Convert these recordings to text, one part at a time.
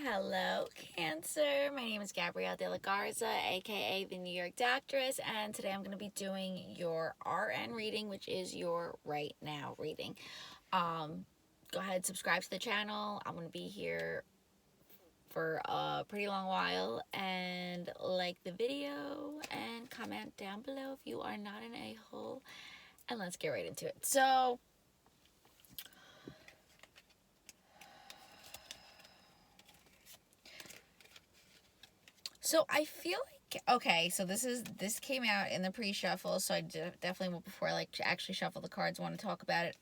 Hello, Cancer. My name is Gabrielle De La Garza, aka the NY DOCTRESS, and today I'm going to be doing your RN reading, which is your right now reading. Go ahead, subscribe to the channel. I'm going to be here for a pretty long while, and like the video and comment down below if you are not an a-hole, and let's get right into it. So I feel like, okay, so this came out in the pre-shuffle, so I definitely, before I actually shuffle the cards, want to talk about it.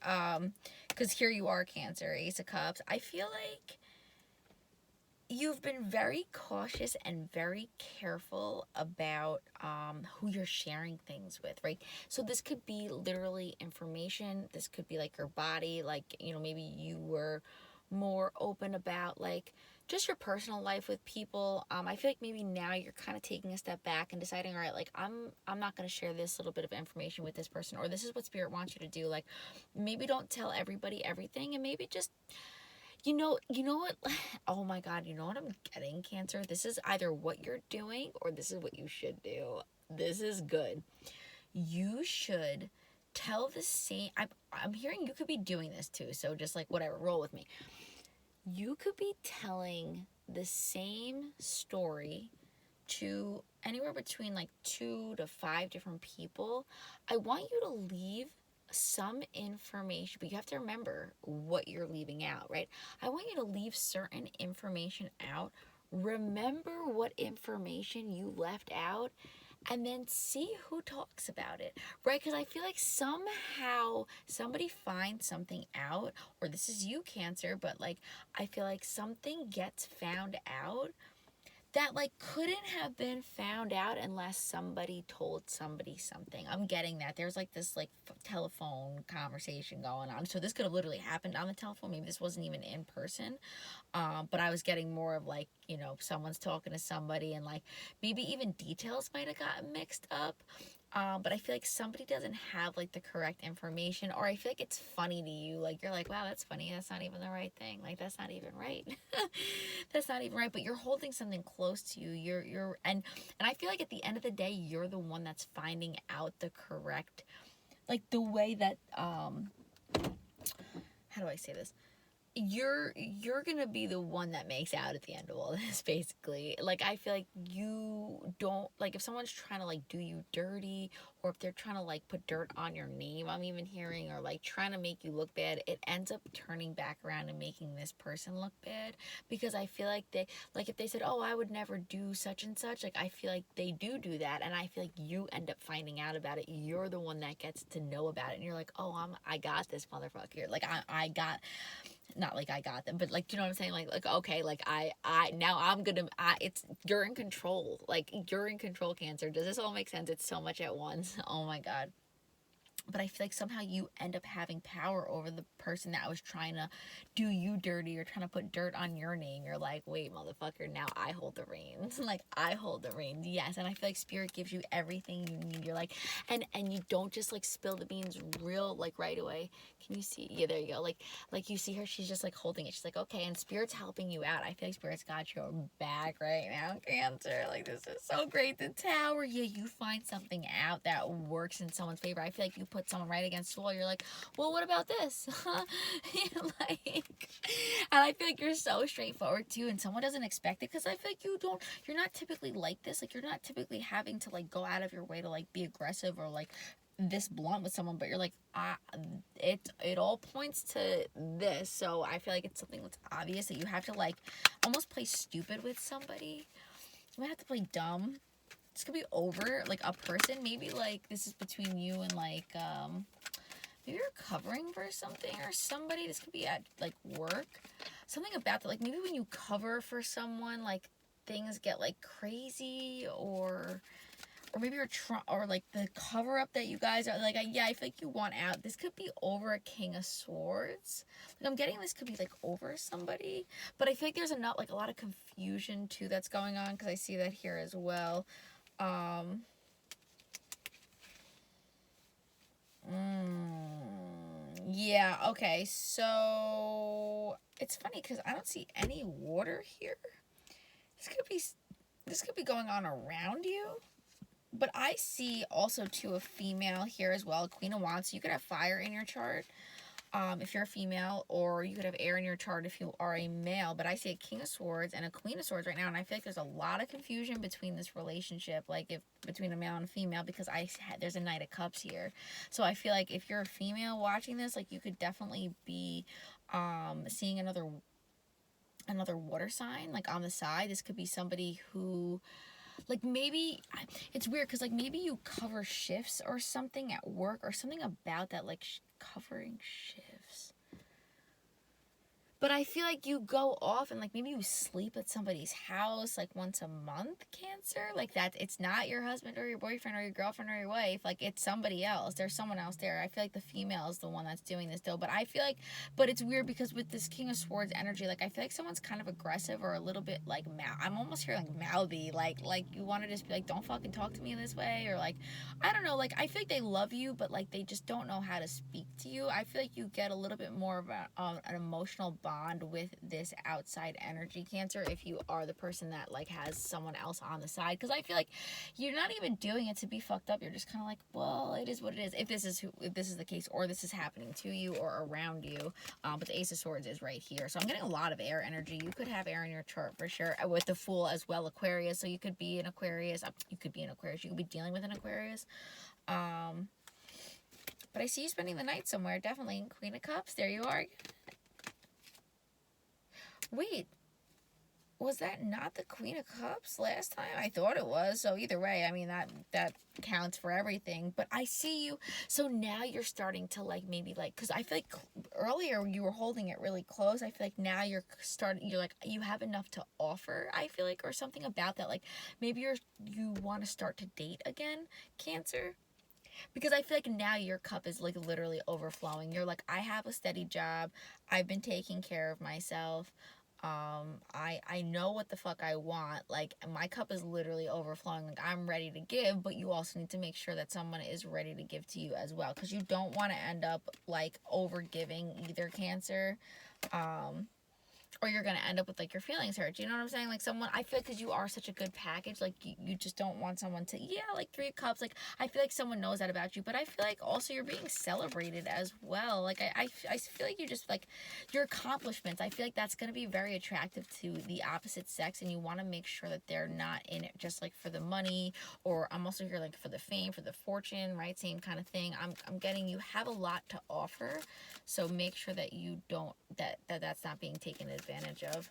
Because here you are, Cancer, Ace of Cups. I feel like you've been very cautious and very careful about who you're sharing things with, right? So this could be literally information. This could be like your body, like, maybe you were more open about just your personal life with people. I feel like maybe now you're kind of taking a step back and deciding, all right, like I'm not going to share this little bit of information with this person, or this is what Spirit wants you to do. Like, maybe don't tell everybody everything, and maybe just you know what? Oh my God, you know what I'm getting, Cancer? This is either what you're doing or this is what you should do. This is good. You should tell the same. I'm hearing you could be doing this too. So just like whatever, roll with me. You could be telling the same story to anywhere between like 2 to 5 different people. I want you to leave some information, but you have to remember what you're leaving out, right? I want you to leave certain information out. Remember what information you left out, and then see who talks about it, right? Because I feel like somehow somebody finds something out, or this is you, Cancer, but like I feel like something gets found out that like couldn't have been found out unless somebody told somebody something. I'm getting that there's like this like telephone conversation going on, so this could have literally happened on the telephone. Maybe this wasn't even in person, but I was getting more of like, someone's talking to somebody, and like maybe even details might have gotten mixed up. But I feel like somebody doesn't have like the correct information, or I feel like it's funny to you. Like you're like, wow, that's funny. That's not even the right thing. Like that's not even right. That's not even right. But you're holding something close to you. And I feel like at the end of the day, you're the one that's finding out the correct, like the way that how do I say this? You're gonna be the one that makes out at the end of all this, basically. Like I feel like you don't, like if someone's trying to like do you dirty, or if they're trying to like put dirt on your name, I'm even hearing, or like trying to make you look bad, it ends up turning back around and making this person look bad. Because I feel like they, like if they said, oh, I would never do such and such, like I feel like they do that, and I feel like you end up finding out about it. You're the one that gets to know about it, and you're like, oh, I got this motherfucker. Like I got, not like I got them, but like, you know what I'm saying? Like, okay, like now I'm gonna, it's, you're in control. Like, you're in control, Cancer. Does this all make sense? It's so much at once. Oh my God. But I feel like somehow you end up having power over the person that was trying to do you dirty or trying to put dirt on your name. You're like, wait, motherfucker, now I hold the reins. Like, I hold the reins. Yes. And I feel like Spirit gives you everything you need. You're like, and you don't just like spill the beans real, like right away. Can you see? Yeah, there you go. Like you see her, she's just like holding it. She's like, okay, and Spirit's helping you out. I feel like Spirit's got your back right now, Cancer. Like, this is so great. The Tower, yeah, you find something out that works in someone's favor. I feel like you put someone right against the wall. You're like, well, what about this? Like, and I feel like you're so straightforward too, and someone doesn't expect it, because I feel like you're not typically like this. Like, you're not typically having to like go out of your way to like be aggressive or like this blunt with someone, but you're like, it all points to this. So I feel like it's something that's obvious that you have to like almost play stupid with somebody. You might have to play dumb. This could be over like a person. Maybe like this is between you and like maybe you're covering for something or somebody. This could be at like work. Something about that, like maybe when you cover for someone, like things get like crazy, or maybe you're or like the cover up that you guys are like, yeah, I feel like you want out. This could be over a King of Swords. Like, I'm getting this could be like over somebody, but I feel like there's a lot of confusion too that's going on, because I see that here as well. Yeah, okay, so So it's funny because I don't see any water here. This could be going on around you. But I see also too a female here as well, Queen of Wands. So you could have fire in your chart if you're a female, or you could have air in your chart if you are a male. But I see a King of Swords and a Queen of Swords right now, and I feel like there's a lot of confusion between this relationship, like if between a male and a female, because there's a Knight of Cups here. So I feel like if you're a female watching this, like you could definitely be seeing another water sign like on the side. This could be somebody who, like, maybe it's weird because like maybe you cover shifts or something at work, or something about that, like covering shifts. But I feel like you go off and like maybe you sleep at somebody's house like once a month, Cancer. Like that, it's not your husband or your boyfriend or your girlfriend or your wife. Like it's somebody else. There's someone else there. I feel like the female is the one that's doing this though. But I feel like, but it's weird because with this King of Swords energy, like I feel like someone's kind of aggressive or a little bit like I'm almost hearing like mouthy. Like you want to just be like, don't fucking talk to me this way, or like, I don't know. Like I feel like they love you, but like they just don't know how to speak to you. I feel like you get a little bit more of an emotional bond with this outside energy, Cancer, if you are the person that like has someone else on the side, because I feel like you're not even doing it to be fucked up. You're just kind of like, well, it is what it is, if this is the case, or this is happening to you or around you. But the Ace of Swords is right here, so I'm getting a lot of air energy. You could have air in your chart for sure, with the Fool as well, Aquarius. So you could be an Aquarius, you could be dealing with an Aquarius. But I see you spending the night somewhere, definitely. Queen of Cups, there you are. Wait, was that not the Queen of Cups last time? I thought it was. So either way, I mean, that counts for everything. But I see you. So now you're starting to like maybe like, because I feel like earlier you were holding it really close. I feel like now you're like, you have enough to offer, I feel like, or something about that. Like maybe you want to start to date again, Cancer. Because I feel like now your cup is like literally overflowing. You're like, I have a steady job. I've been taking care of myself. I know what the fuck I want. Like my cup is literally overflowing. Like I'm ready to give, but you also need to make sure that someone is ready to give to you as well, because you don't want to end up like over giving either, Cancer. Or you're going to end up with like your feelings hurt. You know what I'm saying? Like someone, I feel like, because you are such a good package, like you just don't want someone to, like 3 cups. Like I feel like someone knows that about you, but I feel like also you're being celebrated as well. Like I feel like you just like your accomplishments. I feel like that's going to be very attractive to the opposite sex, and you want to make sure that they're not in it just like for the money, or I'm also here like for the fame, for the fortune, right? Same kind of thing. I'm getting you have a lot to offer, so make sure that you don't, that's not being taken advantage of.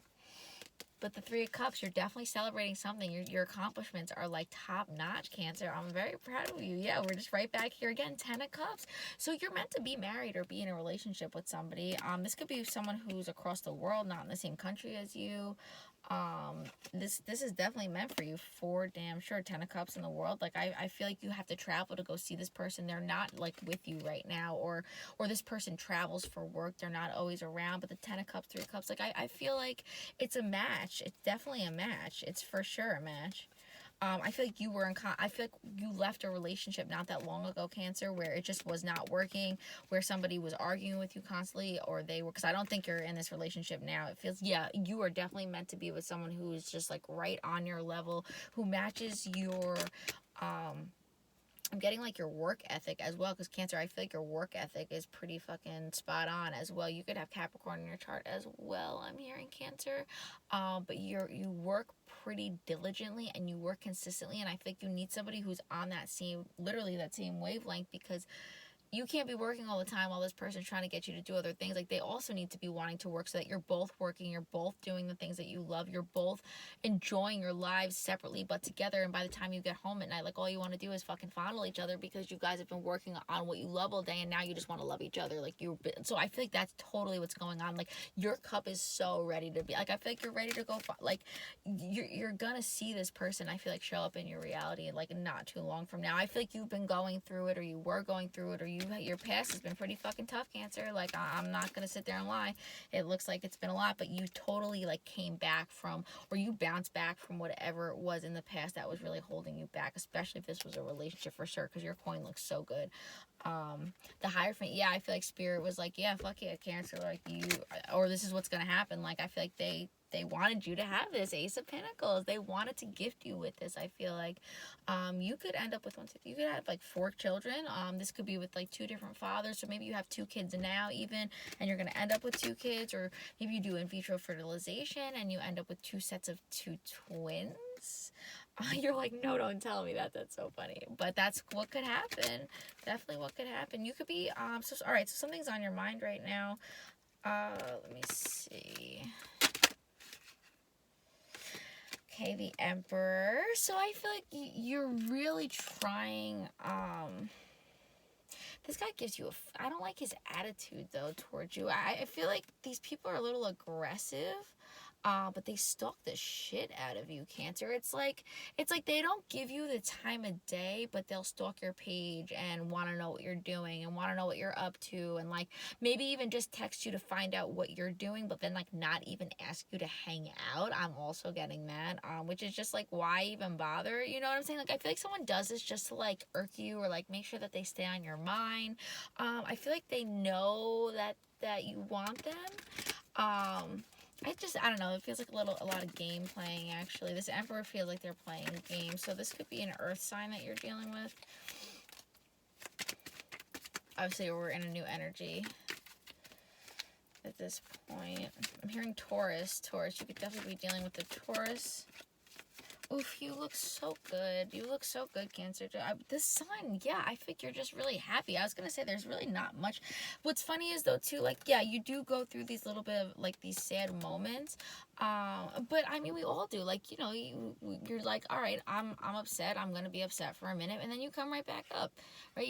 But the 3 of Cups, you're definitely celebrating something. Your accomplishments are like top notch, Cancer. I'm very proud of you. Yeah, we're just right back here again. 10 of Cups. So you're meant to be married or be in a relationship with somebody. This could be someone who's across the world, not in the same country as you. This is definitely meant for you, for damn sure. 10 of Cups in the world. Like I feel like you have to travel to go see this person. They're not like with you right now, or this person travels for work. They're not always around. But the 10 of Cups, 3 of Cups, like I feel like it's a match. It's definitely a match. It's for sure a match. I feel like I feel like you left a relationship not that long ago, Cancer, where it just was not working, where somebody was arguing with you constantly, or they were, because I don't think you're in this relationship now. It feels, you are definitely meant to be with someone who is just like right on your level, who matches your, I'm getting like your work ethic as well, because Cancer, I feel like your work ethic is pretty fucking spot on as well. You could have Capricorn in your chart as well, I'm hearing, Cancer. But you work pretty diligently and you work consistently, and I think you need somebody who's on that same, literally that same wavelength, because you can't be working all the time while this person's trying to get you to do other things. Like they also need to be wanting to work, so that you're both working, you're both doing the things that you love, you're both enjoying your lives separately but together, and by the time you get home at night, like all you want to do is fucking fondle each other, because you guys have been working on what you love all day, and now you just want to love each other. Like so I feel like that's totally what's going on. Like your cup is so ready to be, like I feel like you're ready to go, like you're gonna see this person, I feel like, show up in your reality like not too long from now. I feel like you've been going through it, or you were going through it, or you your past has been pretty fucking tough, Cancer. Like, I'm not gonna sit there and lie. It looks like it's been a lot, but you totally like came back from, or you bounced back from whatever it was in the past that was really holding you back, especially if this was a relationship, for sure, because your coin looks so good. The Hierophant, yeah, I feel like Spirit was like, yeah, fuck yeah, Cancer, like, you, or this is what's gonna happen. Like, I feel like they wanted you to have this Ace of Pentacles. They wanted to gift you with this. I feel like you could end up with you could have like 4 children. This could be with like 2 different fathers. So maybe you have 2 kids now even, and you're going to end up with 2 kids. Or maybe you do in vitro fertilization and you end up with 2 sets of 2 twins. You're like, no, don't tell me that. That's so funny. But that's what could happen. Definitely what could happen. You could be, so, all right, so something's on your mind right now. Let me see. Okay, the Emperor. So I feel like you're really trying, this guy gives you I don't like his attitude, though, towards you. I feel like these people are a little aggressive. But they stalk the shit out of you, Cancer. It's like they don't give you the time of day, but they'll stalk your page and want to know what you're doing and want to know what you're up to, and like maybe even just text you to find out what you're doing, but then like not even ask you to hang out. I'm also getting that, which is just like, why even bother? You know what I'm saying? Like, I feel like someone does this just to like irk you or like make sure that they stay on your mind. I feel like they know that you want them. I don't know, it feels like a lot of game playing, actually. This Emperor feels like they're playing a game, so this could be an earth sign that you're dealing with. Obviously, we're in a new energy at this point. I'm hearing Taurus. You could definitely be dealing with the Taurus. Oof, you look so good. You look so good, Cancer. This sun, yeah, I think you're just really happy. I was going to say there's really not much. What's funny is, though, too, like, yeah, you do go through these little bit of, like, these sad moments. But, I mean, we all do. Like, you know, you're like, all right, I'm upset. I'm going to be upset for a minute. And then you come right back up, right?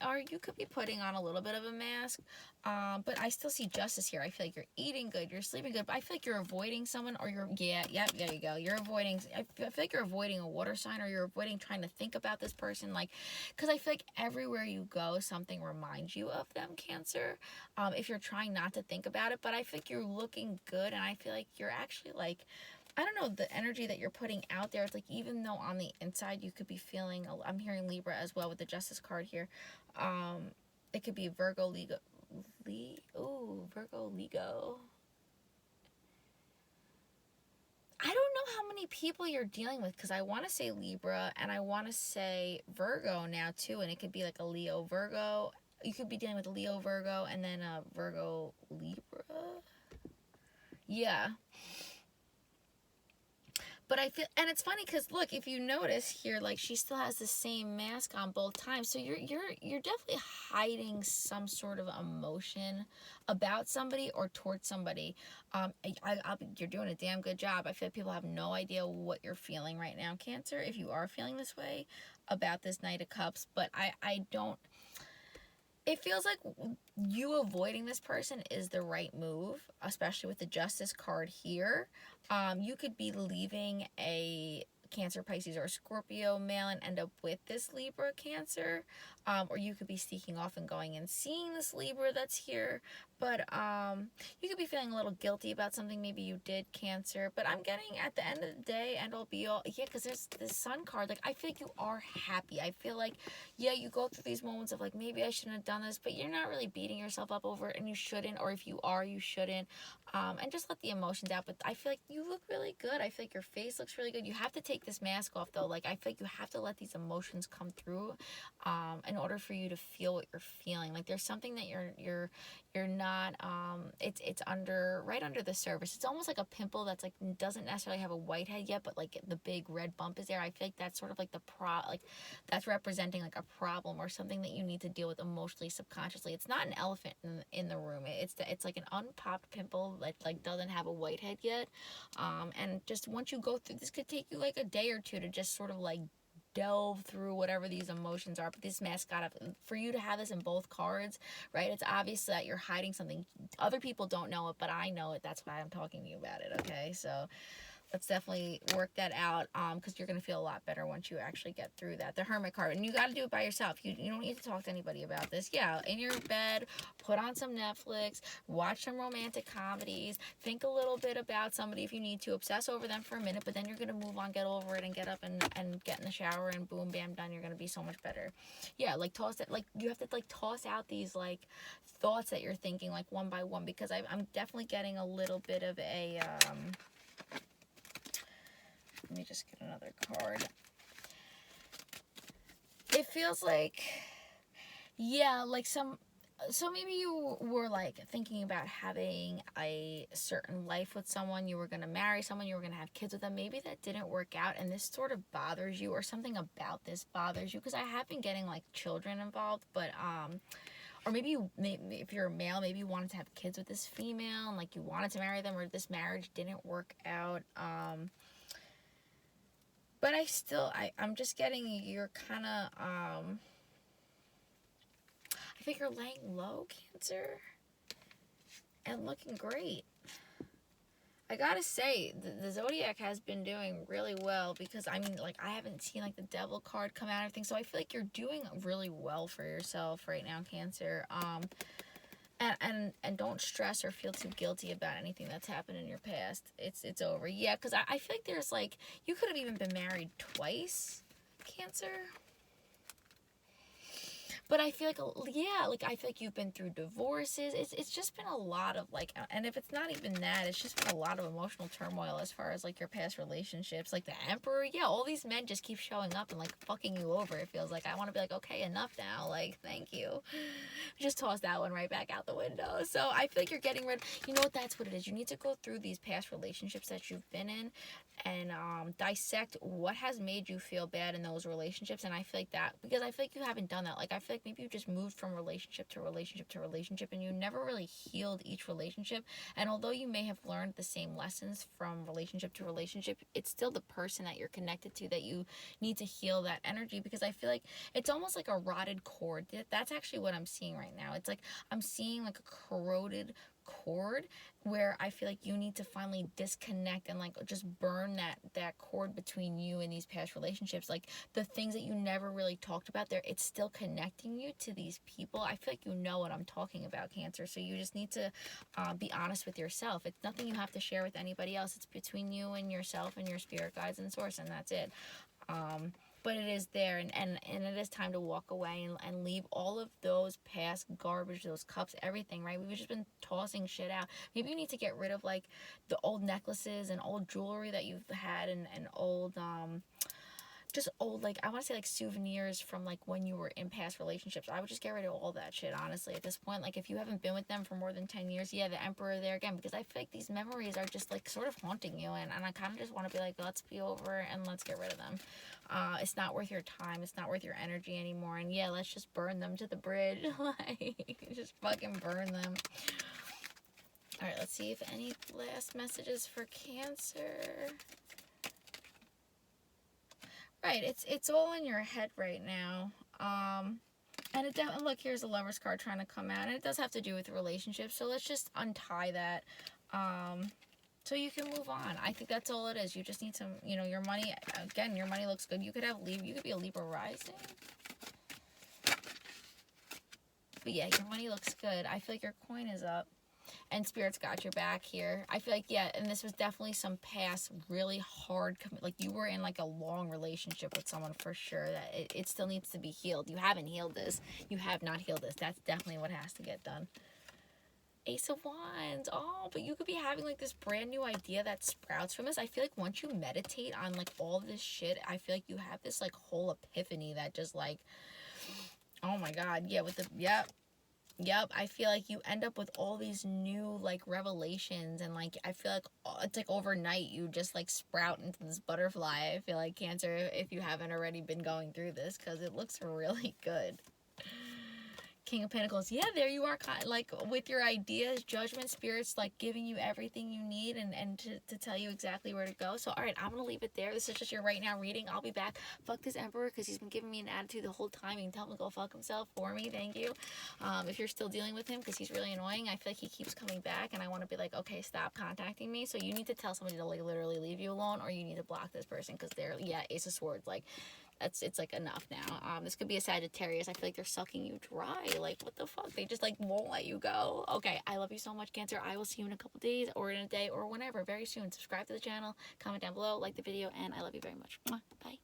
Or you could be putting on a little bit of a mask. But I still see justice here. I feel like you're eating good. You're sleeping good. But I feel like you're avoiding someone, or there you go. You're avoiding, I feel like you're avoiding a water sign, or you're avoiding trying to think about this person. Like, because I feel like everywhere you go, something reminds you of them, Cancer. If you're trying not to think about it. But I feel like you're looking good, and I feel like you're actually like, I don't know, the energy that you're putting out there. It's like, even though on the inside you could be feeling, I'm hearing Libra as well with the Justice card here. It could be Virgo, Virgo, Lego. I don't know how many people you're dealing with, because I want to say Libra and I want to say Virgo now too, and it could be like a Leo Virgo. You could be dealing with a Leo Virgo and then a Virgo Libra. Yeah. But I feel, and it's funny because look, if you notice here, like, she still has the same mask on both times. So you're definitely hiding some sort of emotion about somebody or towards somebody. You're doing a damn good job. I feel like people have no idea what you're feeling right now, Cancer, if you are feeling this way about this Knight of Cups. But I don't. It feels like you avoiding this person is the right move, especially with the Justice card here. You could be leaving a Cancer, Pisces, or Scorpio male and end up with this Libra, Cancer. Or you could be sneaking off and going and seeing this Libra that's here. But you could be feeling a little guilty about something maybe you did, Cancer. But I'm getting, at the end of the day, end all be all, yeah, because there's this Sun card. Like, I feel like you are happy. I feel like, yeah, you go through these moments of like, maybe I shouldn't have done this, but you're not really beating yourself up over it, and you shouldn't. Or if you are, you shouldn't. And just let the emotions out. But I feel like you look really good. I feel like your face looks really good. You have to take this mask off, though. Like, I feel like you have to let these emotions come through in order for you to feel what you're feeling. Like, there's something that you're not, it's right under the surface. It's almost like a pimple that's like, doesn't necessarily have a whitehead yet, but like the big red bump is there. I feel like that's sort of like that's representing like a problem or something that you need to deal with emotionally, subconsciously. It's not an elephant in the room. It's like an unpopped pimple that like doesn't have a whitehead yet. And just once you go through, this could take you like a day or two to just sort of like delve through whatever these emotions are. But this mask, for you to have this in both cards, right, it's obvious that you're hiding something. Other people don't know it, but I know it. That's why I'm talking to you about it, okay? So let's definitely work that out, because you're going to feel a lot better once you actually get through that. The Hermit card, and you got to do it by yourself. You don't need to talk to anybody about this. Yeah, in your bed, put on some Netflix, watch some romantic comedies, think a little bit about somebody if you need to, obsess over them for a minute, but then you're going to move on, get over it, and get up and get in the shower, and boom, bam, done. You're going to be so much better. Yeah, like toss it, like you have to like toss out these like thoughts that you're thinking like one by one, because I'm definitely getting a little bit of a let me just get another card. It feels like, yeah, like so maybe you were like thinking about having a certain life with someone, you were going to marry someone, you were going to have kids with them. Maybe that didn't work out, and this sort of bothers you, or something about this bothers you, because I have been getting like children involved, but or maybe if you're a male, maybe you wanted to have kids with this female, and like you wanted to marry them, or this marriage didn't work out. But I'm just getting, you're kind of, I think you're laying low, Cancer, and looking great. I gotta say, the Zodiac has been doing really well, because, I mean, like, I haven't seen, like, the Devil card come out or anything, so I feel like you're doing really well for yourself right now, Cancer. And don't stress or feel too guilty about anything that's happened in your past. It's over. Yeah, because I feel like there's, like, you could have even been married twice, Cancer. But I feel like, yeah, like, I feel like you've been through divorces. It's just been a lot of, like, and if it's not even that, it's just been a lot of emotional turmoil as far as, like, your past relationships. Like, the Emperor, yeah, all these men just keep showing up and, like, fucking you over. It feels like I want to be like, okay, enough now. Like, thank you. Just toss that one right back out the window. So I feel like you're getting rid, you know what, that's what it is. You need to go through these past relationships that you've been in, and dissect what has made you feel bad in those relationships. And I feel like that, because I feel like you haven't done that. Like, I feel like maybe you just moved from relationship to relationship to relationship, and you never really healed each relationship. And although you may have learned the same lessons from relationship to relationship, it's still the person that you're connected to that you need to heal that energy, because I feel like it's almost like a rotted cord. That's actually what I'm seeing right now. It's like I'm seeing like a corroded cord, where I feel like you need to finally disconnect and like just burn that cord between you and these past relationships. Like the things that you never really talked about there, it's still connecting you to these people. I feel like you know what I'm talking about, Cancer. So you just need to be honest with yourself. It's nothing you have to share with anybody else. It's between you and yourself and your spirit guides and source, and that's it. But it is there, and it is time to walk away and leave all of those past garbage, those cups, everything, right? We've just been tossing shit out. Maybe you need to get rid of like the old necklaces and old jewelry that you've had, and old just old, like, I want to say like souvenirs from like when you were in past relationships. I would just get rid of all that shit, honestly, at this point. Like, if you haven't been with them for more than 10 years, yeah, the Emperor there again, because I feel like these memories are just like sort of haunting you, and I kind of just want to be like, let's be over and let's get rid of them. It's not worth your time, it's not worth your energy anymore, and yeah, let's just burn them to the bridge. Like, just fucking burn them. All right, let's see if any last messages for Cancer. Right, it's all in your head right now. And it definitely, look, here's the Lover's card trying to come out, and it does have to do with relationships. So let's just untie that, so you can move on. I think that's all it is. You just need some, you know, your money. Again, your money looks good. You could have you could be a Libra rising. But yeah, your money looks good. I feel like your coin is up. And Spirit's got your back here. I feel like, yeah, and this was definitely some past really hard, like you were in like a long relationship with someone for sure, that it still needs to be healed. You haven't healed this. You have not healed this. That's definitely what has to get done. Ace of Wands. Oh, but you could be having like this brand new idea that sprouts from this. I feel like once you meditate on like all this shit, I feel like you have this like whole epiphany that just like, oh my God, yeah, with the, Yep, I feel like you end up with all these new, like, revelations, and, like, I feel like it's, like, overnight you just, like, sprout into this butterfly. I feel like, Cancer, if you haven't already been going through this, because it looks really good. King of Pentacles. Yeah, there you are, like with your ideas, judgment, spirits like giving you everything you need and to tell you exactly where to go. So, all right, I'm going to leave it there. This is just your right now reading. I'll be back. Fuck this Emperor because he's been giving me an attitude the whole time. You can tell him to go fuck himself for me. Thank you. If you're still dealing with him because he's really annoying, I feel like he keeps coming back and I want to be like, okay, stop contacting me. So you need to tell somebody to like literally leave you alone, or you need to block this person because they're, yeah, Ace of Swords. Like, it's like enough now. This could be a Sagittarius. I feel like they're sucking you dry. Like, what the fuck? They just like won't let you go. Okay, I love you so much, Cancer. I will see you in a couple days or in a day or whenever, very soon. Subscribe to the channel, comment down below, like the video, and I love you very much. Mwah. Bye.